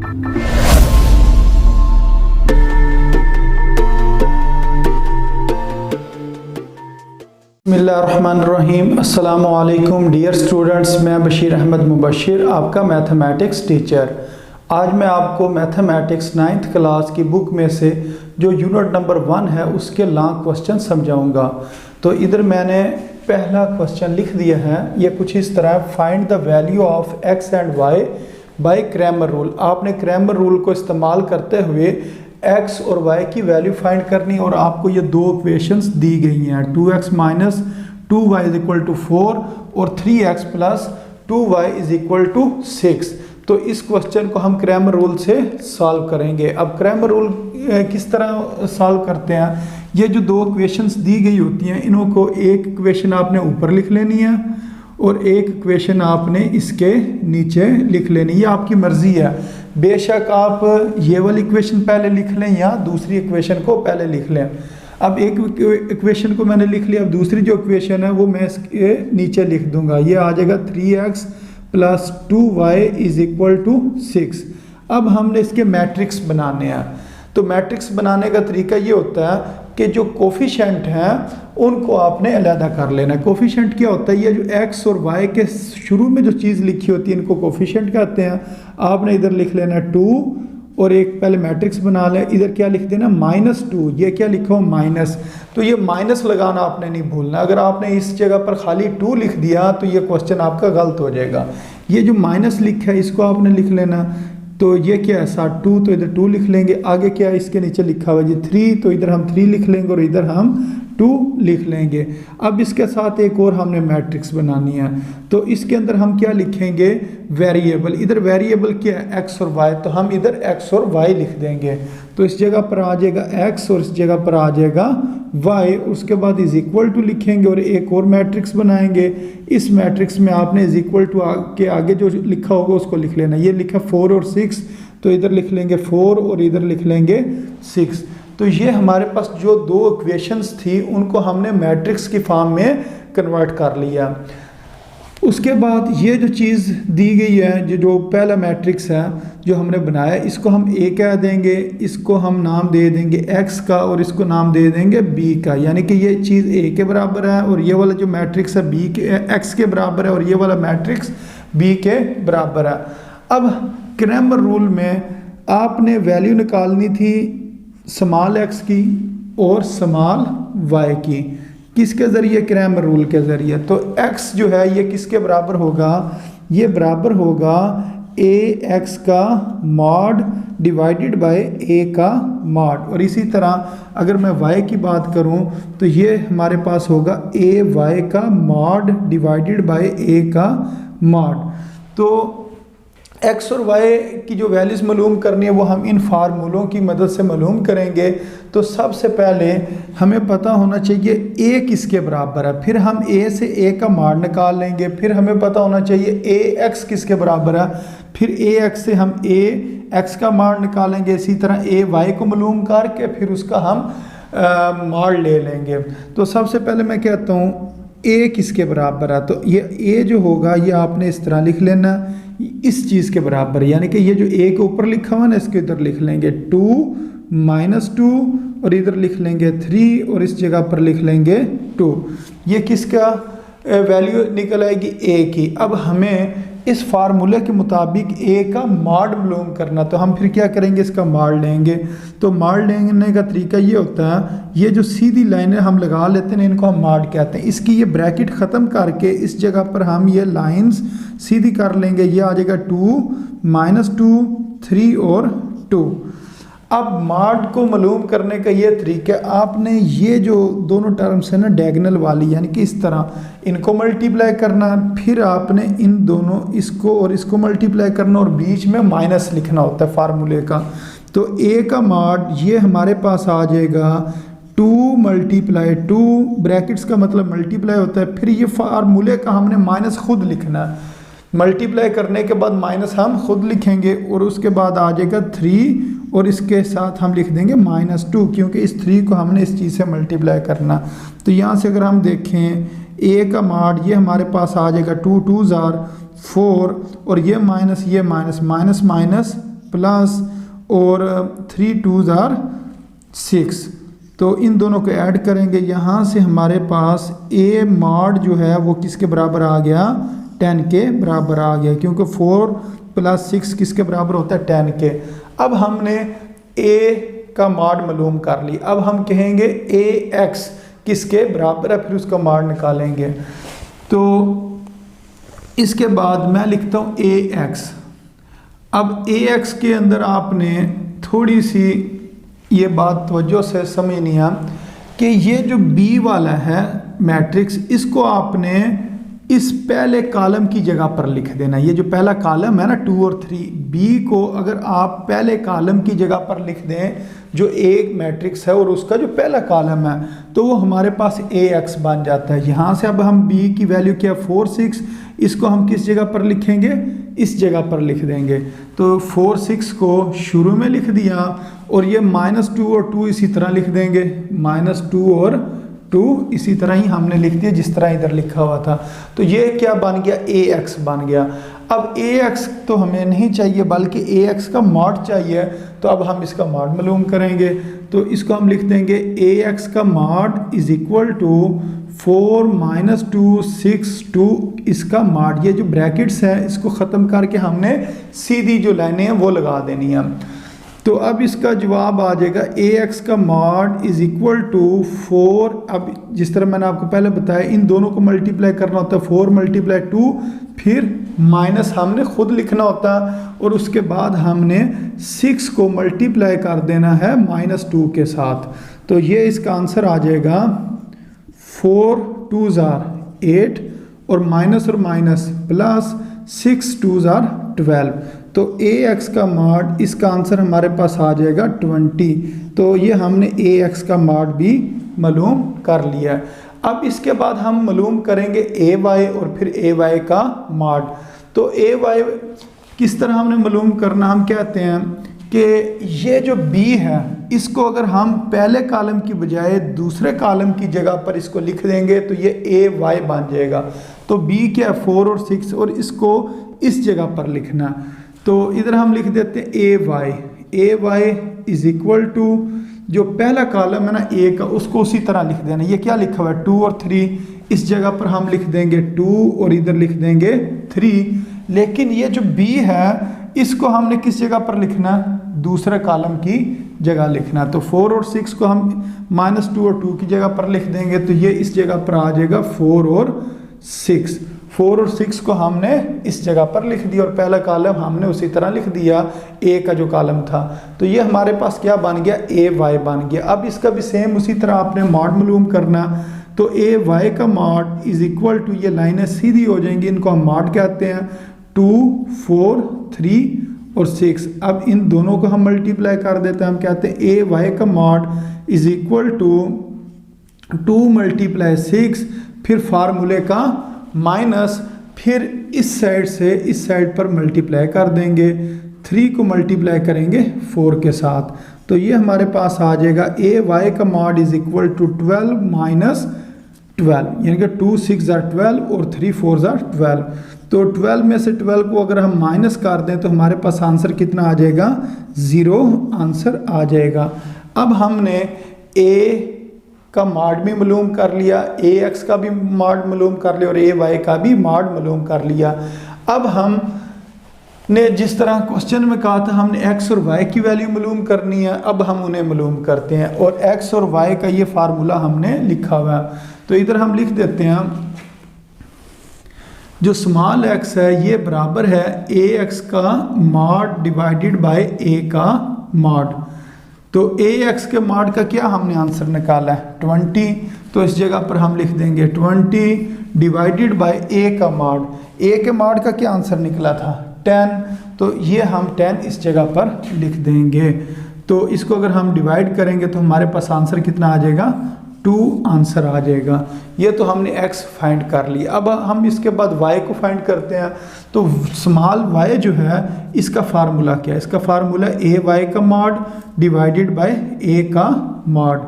बिस्मिल्लाहिर्रहमानिर्रहीम। अस्सलामु अलैकुम डियर स्टूडेंट्स, मैं बशीर अहमद मुबशिर, आपका मैथमेटिक्स टीचर। आज मैं आपको मैथमेटिक्स 9th क्लास की बुक में से जो यूनिट नंबर 1 है उसके लॉन्ग क्वेश्चन समझाऊंगा। तो इधर मैंने पहला क्वेश्चन लिख दिया है, ये कुछ इस तरह, find the value of X and Y by Cramer rule. आपने क्रैमर रूल को इस्तेमाल करते हुए x और y की वैल्यू फाइंड करनी, और आपको ये दो इक्वेशंस दी गई हैं, 2x minus 2y is equal to 4 और 3x plus 2y is equal to 6। तो इस क्वेश्चन को हम क्रैमर रूल से सॉल्व करेंगे। अब क्रैमर रूल किस तरह सॉल्व करते हैं, ये जो दो इक्वेशंस दी गई होती हैं, इनको एक इक्वेशन आपने ऊपर लिख लेनी है और एक इक्वेशन आपने इसके नीचे लिख लेनी, ये आपकी मर्जी है। बेशक आप ये वाली इक्वेशन पहले लिख लें या दूसरी इक्वेशन को पहले लिख लें। अब एक इक्वेशन को मैंने लिख लिया, अब दूसरी जो इक्वेशन है वो मैं इसके नीचे लिख दूंगा। ये आ जाएगा 3x plus 2y is equal to 6। अब हमने इसके मैट्रिक्स बनाने हैं। तो मैट्रिक्स बनाने का तरीका ये होता है कि जो कोफिशेंट हैं उनको आपने अलहदा कर लेना है। कोफिशेंट क्या होता है, ये जो x और y के शुरू में जो चीज़ लिखी होती है इनको कोफिशेंट कहते हैं। आपने इधर लिख लेना 2 और एक पहले मैट्रिक्स बना लें, इधर क्या लिख देना -2, ये क्या लिखा हो माइनस। तो ये माइनस लगाना आपने नहीं भूलना। अगर आपने इस जगह पर खाली 2 लिख दिया तो ये क्वेश्चन आपका गलत हो जाएगा। ये जो माइनस लिखा है इसको आपने लिख लेना। तो ये क्या है 2, तो इधर 2 लिख लेंगे। आगे क्या है, इसके नीचे लिखा हुआ जी 3, तो इधर हम 3 लिख लेंगे और इधर हम 2 लिख लेंगे। अब इसके साथ एक और हमने मैट्रिक्स बनानी है, तो इसके अंदर हम क्या लिखेंगे, वेरिएबल। इधर वेरिएबल क्या है, x और y, तो हम इधर x और y लिख देंगे। तो इस जगह पर आ जाएगा x और इस जगह पर आ जाएगा y। उसके बाद इज इक्वल टू लिखेंगे और एक और मैट्रिक्स बनाएंगे। इस मैट्रिक्स में आपने इज इक्वल टू के आगे जो लिखा होगा उसको लिख लेना। ये लिखा 4 और 6, तो इधर लिख लेंगे 4 और इधर लिख लेंगे 6। तो ये हमारे पास जो दो इक्वेशंस थी उनको हमने मैट्रिक्स की फॉर्म में कन्वर्ट कर लिया। उसके बाद ये जो चीज़ दी गई है, जो पहला मैट्रिक्स है जो हमने बनाया, इसको हम a कह देंगे, इसको हम नाम दे देंगे x का और इसको नाम दे देंगे b का। यानी कि ये चीज़ a के बराबर है और ये वाला जो मैट्रिक्स है b के x के बराबर है और ये वाला मैट्रिक्स b के बराबर है। अब क्रैमर रूल में आपने वैल्यू निकालनी थी स्मॉल x की और स्मॉल y की। किसके ज़रिए, क्रैमर रूल के ज़रिए। तो x जो है ये किसके बराबर होगा, ये बराबर होगा ax का मॉड डिवाइडेड बाय a का मॉड। और इसी तरह अगर मैं y की बात करूं तो ये हमारे पास होगा ay का मॉड डिवाइडेड बाय a का मॉड। तो x और y की जो वैल्यूज़ मालूम करनी है वो हम इन फार्मूलों की मदद से मालूम करेंगे। तो सबसे पहले हमें पता होना चाहिए a किसके बराबर है, फिर हम a से a का मॉड निकाल लेंगे। फिर हमें पता होना चाहिए ax किसके बराबर है, फिर ax से हम ax का मॉड निकालेंगे। इसी तरह ay को मालूम करके फिर उसका हम मॉड ले लेंगे। तो सबसे पहले मैं कहता हूँ a किसके बराबर है, तो ये a जो होगा ये आपने इस तरह लिख लेना, इस चीज़ के बराबर। यानी कि ये जो a के ऊपर लिखा हुआ ना इसके इधर लिख लेंगे 2 -2 और इधर लिख लेंगे 3 और इस जगह पर लिख लेंगे 2। ये किसका वैल्यू निकल आएगी, a की। अब हमें इस फार्मूले के मुताबिक a का मॉड मालूम करना, तो हम फिर क्या करेंगे, इसका मॉड लेंगे। तो मॉड लेने का तरीका ये होता है, ये जो सीधी लाइनें हम लगा लेते हैं इनको हम मॉड कहते हैं। इसकी ये ब्रैकेट ख़त्म करके इस जगह पर हम ये लाइंस सीधी कर लेंगे। ये आ जाएगा 2 -2 3 और 2। अब मॉड को मालूम करने का ये तरीका, आपने ये जो दोनों टर्म्स है ना डायगोनल वाली, यानी कि इस तरह इनको मल्टीप्लाई करना, फिर आपने इन दोनों इसको और इसको मल्टीप्लाई करना और बीच में माइनस लिखना होता है फार्मूले का। तो a का मॉड ये हमारे पास आ जाएगा 2 × 2, ब्रैकेट्स का मतलब मल्टीप्लाई होता है। फिर ये फार्मूले का हमने माइनस खुद लिखना है, मल्टीप्लाई करने के बाद माइनस हम खुद लिखेंगे और उसके बाद आ जाएगा 3 और इसके साथ हम लिख देंगे -2, क्योंकि इस 3 को हमने इस चीज़ से मल्टीप्लाई करना। तो यहाँ से अगर हम देखें a का मॉड ये हमारे पास आ जाएगा 2 2 4 और ये माइनस माइनस प्लस और 3 2s are 6। तो इन दोनों को ऐड करेंगे, यहाँ से हमारे पास a मॉड जो है वो किसके बराबर आ गया, 10 के बराबर आ गया, क्योंकि 4 + 6 किसके बराबर होता है, 10 के। अब हमने a का मॉड मालूम कर ली, अब हम कहेंगे ax किसके बराबर है, फिर उसका मॉड निकालेंगे। तो इसके बाद मैं लिखता हूँ ax। अब ax के अंदर आपने थोड़ी सी ये बात तवज्जो से समझनी है कि ये जो b वाला है मैट्रिक्स, इसको आपने इस पहले कॉलम की जगह पर लिख देना। ये जो पहला कॉलम है ना 2 और 3, b को अगर आप पहले कॉलम की जगह पर लिख दें, जो एक मैट्रिक्स है और उसका जो पहला कॉलम है, तो वो हमारे पास ax बन जाता है। यहाँ से अब हम b की वैल्यू क्या 4 6, इसको हम किस जगह पर लिखेंगे, इस जगह पर लिख देंगे। तो 4 6 को शुरू में लिख दिया, और ये -2 और 2 इसी तरह लिख देंगे, -2 और 2 इसी तरह ही हमने लिख दिया जिस तरह इधर लिखा हुआ था। तो ये क्या बन गया, ax बन गया। अब ax तो हमें नहीं चाहिए बल्कि ax का मॉड चाहिए, तो अब हम इसका मॉड मालूम करेंगे। तो इसको हम लिख देंगे ax का मॉड इज इक्वल टू 4 - 2 6 2 इसका मॉड। ये जो ब्रैकेट्स है इसको ख़त्म करके हमने सीधी जो लाइनें हैं वो लगा देनी है। तो अब इसका जवाब आ जाएगा ax का मॉड इज इक्वल टू 4। अब जिस तरह मैंने आपको पहले बताया, इन दोनों को मल्टीप्लाई करना होता है, 4 × 2, फिर माइनस हमने खुद लिखना होता है, और उसके बाद हमने 6 को मल्टीप्लाई कर देना है -2 के साथ। तो ये इसका आंसर आ जाएगा 4 2s are 8 और माइनस प्लस 6 2s are 12। तो ax का मॉड, इसका आंसर हमारे पास आ जाएगा 20। तो ये हमने ax का मॉड भी मालूम कर लिया है। अब इसके बाद हम मालूम करेंगे ay और फिर ay का मॉड। तो ay किस तरह हमने मालूम करना, हम कहते हैं कि ये जो b है इसको अगर हम पहले कॉलम की बजाय दूसरे कॉलम की जगह पर इसको लिख देंगे तो ये ay बन जाएगा। तो b क्या है 4 और 6, और इसको इस जगह पर लिखना। तो इधर हम लिख देते हैं ay इज इक्वल टू जो पहला कॉलम है ना a का, उसको उसी तरह लिख देना। ये क्या लिखा हुआ है 2 और 3, इस जगह पर हम लिख देंगे 2 और इधर लिख देंगे 3। लेकिन ये जो b है इसको हमने किस जगह पर लिखना, दूसरे कॉलम की जगह लिखना। तो 4 और 6 को हम -2 और 2 की जगह पर लिख देंगे, तो ये इस जगह पर आ जाएगा 4 और 6। 4 और 6 को हमने इस जगह पर लिख दिया और पहला कॉलम हमने उसी तरह लिख दिया a का जो कॉलम था। तो ये हमारे पास क्या बन गया, ay बन गया। अब इसका भी सेम उसी तरह आपने मॉड मालूम करना। तो ay का मॉड इज इक्वल टू, ये लाइनें सीधी हो जाएंगी, इनको हम मॉड कहते हैं, 2 4 3 और 6। अब इन दोनों को हम मल्टीप्लाई कर देते हैं, हम कहते हैं ay का मॉड इज इक्वल टू 2 × 6, फिर फार्मूले का माइनस, फिर इस साइड से इस साइड पर मल्टीप्लाई कर देंगे, 3 को मल्टीप्लाई करेंगे 4 के साथ। तो ये हमारे पास आ जाएगा ay का मॉड इज इक्वल टू 12 - 12, यानी कि 2 6 are 12 और 3 4 are 12। तो 12 में से 12 को अगर हम माइनस कर दें तो हमारे पास आंसर कितना आ जाएगा, 0 आंसर आ जाएगा। अब हमने a का मॉड भी मालूम कर लिया, ax का भी मॉड मालूम कर लिया और ay का भी मॉड मालूम कर लिया। अब हमने जिस तरह क्वेश्चन में कहा था हमने x और y की वैल्यू मालूम करनी है, अब हम उन्हें मालूम करते हैं। और x और y का ये फार्मूला हमने लिखा हुआ है, तो इधर हम लिख देते हैं, जो स्मॉल x है ये बराबर है ax का मॉड डिवाइडेड बाय a का मॉड। तो ax के मॉड का क्या हमने आंसर निकाला है 20, तो इस जगह पर हम लिख देंगे 20 डिवाइडेड बाय a का मॉड। a के मॉड का क्या आंसर निकला था 10, तो ये हम 10 इस जगह पर लिख देंगे। तो इसको अगर हम डिवाइड करेंगे तो हमारे पास आंसर कितना आ जाएगा, 2 आंसर आ जाएगा। ये तो हमने x फाइंड कर लिया। अब हम इसके बाद y को फाइंड करते हैं। तो स्मॉल y जो है इसका फार्मूला क्या है, इसका फार्मूला ay का मॉड डिवाइडेड बाय a का मॉड।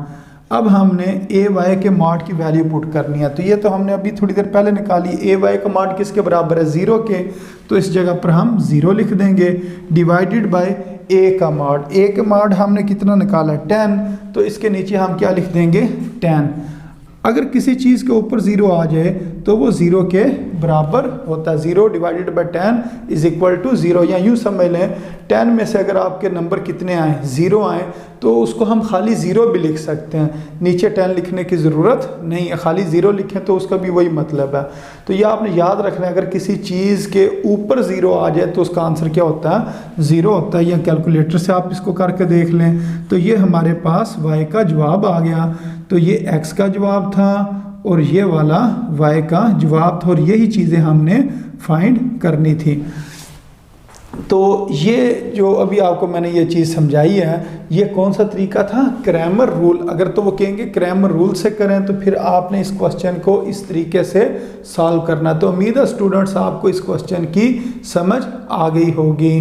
अब हमने ए वाई के मॉड की वैल्यू पुट करनी है। तो ये तो हमने अभी थोड़ी देर पहले निकाली। ए वाई का मॉड किसके बराबर है? 0 के। तो इस जगह पर हम 0 लिख देंगे, डिवाइडेड बाय ए का मॉड। ए का मॉड हमने कितना निकाला? 10। तो इसके नीचे हम क्या लिख देंगे? 10। अगर किसी चीज़ के ऊपर 0 आ जाए तो वो 0 के बराबर होता है। 0 divided by 10 is equal to 0। या यूँ समझ लें 10 में से अगर आपके नंबर कितने आए? 0 आए, तो उसको हम खाली 0 भी लिख सकते हैं, नीचे 10 लिखने की ज़रूरत नहीं है। खाली 0 लिखें तो उसका भी वही मतलब है। तो यह आपने याद रखना है, अगर किसी चीज़ के ऊपर 0 आ जाए तो उसका आंसर क्या होता है? 0 होता है। या कैलकुलेटर से आप इसको करके देख लें। तो ये हमारे पास y का जवाब आ गया। तो ये x का जवाब था और ये वाला y का जवाब था, और यही चीज़ें हमने फाइंड करनी थी। तो ये जो अभी आपको मैंने ये चीज़ समझाई है, ये कौन सा तरीका था? Cramer rule. अगर तो वो कहेंगे क्रैमर रूल से करें तो फिर आपने इस क्वेश्चन को इस तरीके से सॉल्व करना। तो उम्मीद है स्टूडेंट्स आपको इस क्वेश्चन की समझ आ गई होगी।